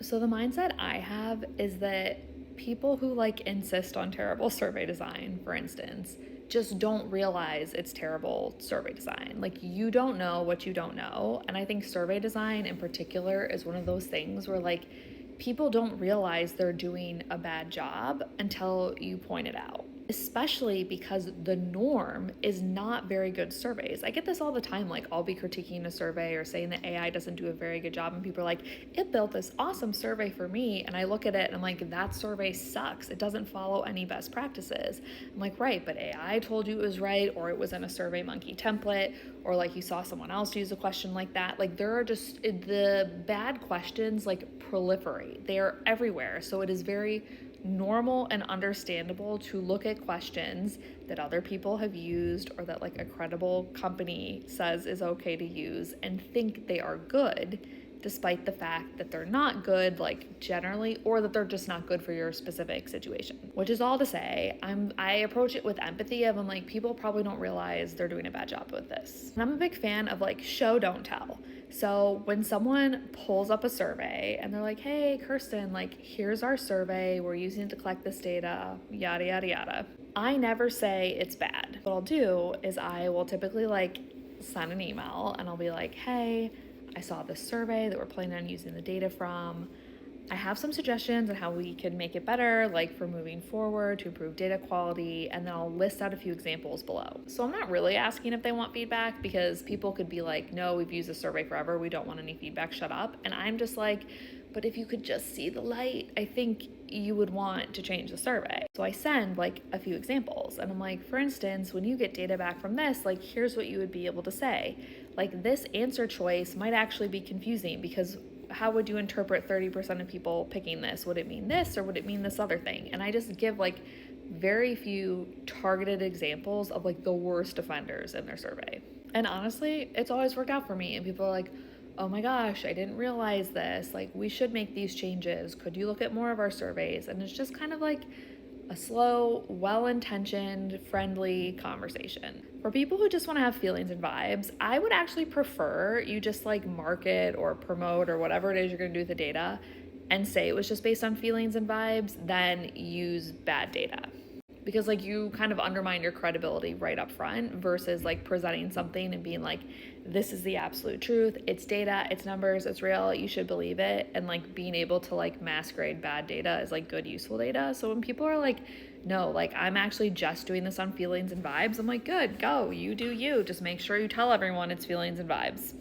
So the mindset I have is that people who like insist on terrible survey design, for instance, just don't realize it's terrible survey design. Like, you don't know what you don't know. And I think survey design in particular is one of those things where like people don't realize they're doing a bad job until you point it out. Especially because the norm is not very good surveys. I get this all the time. Like, I'll be critiquing a survey or saying that AI doesn't do a very good job, and people are like, it built this awesome survey for me. And I look at it and I'm like, that survey sucks. It doesn't follow any best practices. I'm like, right, but AI told you it was right, or it was in a Survey Monkey template, or like you saw someone else use a question like that. Like, there are just the bad questions like proliferate. They are everywhere. So it is very normal and understandable to look at questions that other people have used or that like a credible company says is okay to use and think they are good, despite the fact that they're not good, like generally, or that they're just not good for your specific situation. Which is all to say, I approach it with empathy of, I'm like, people probably don't realize they're doing a bad job with this. And I'm a big fan of like show, don't tell. So when someone pulls up a survey and they're like, hey, Kirsten, like, here's our survey, we're using it to collect this data, yada, yada, yada. I never say it's bad. What I'll do is I will typically like send an email and I'll be like, hey, I saw this survey that we're planning on using the data from. I have some suggestions on how we can make it better, like for moving forward to improve data quality, and then I'll list out a few examples below. So I'm not really asking if they want feedback, because people could be like, no, we've used this survey forever, we don't want any feedback, shut up. And I'm just like, but if you could just see the light, I think you would want to change the survey. So I send like a few examples and I'm like, for instance, when you get data back from this, like, here's what you would be able to say. Like, this answer choice might actually be confusing, because how would you interpret 30% of people picking this? Would it mean this or would it mean this other thing? And I just give like very few targeted examples of like the worst offenders in their survey. And honestly, it's always worked out for me. And people are like, oh my gosh, I didn't realize this. Like, we should make these changes. Could you look at more of our surveys? And it's just kind of like a slow, well-intentioned, friendly conversation. For people who just want to have feelings and vibes, I would actually prefer you just like market or promote or whatever it is you're going to do with the data and say it was just based on feelings and vibes, than use bad data. Because like, you kind of undermine your credibility right up front versus like presenting something and being like, this is the absolute truth, it's data, it's numbers, it's real, you should believe it. And like being able to like masquerade bad data as like good, useful data. So when people are like, no, like, I'm actually just doing this on feelings and vibes, I'm like, good, go, you do you, just make sure you tell everyone it's feelings and vibes.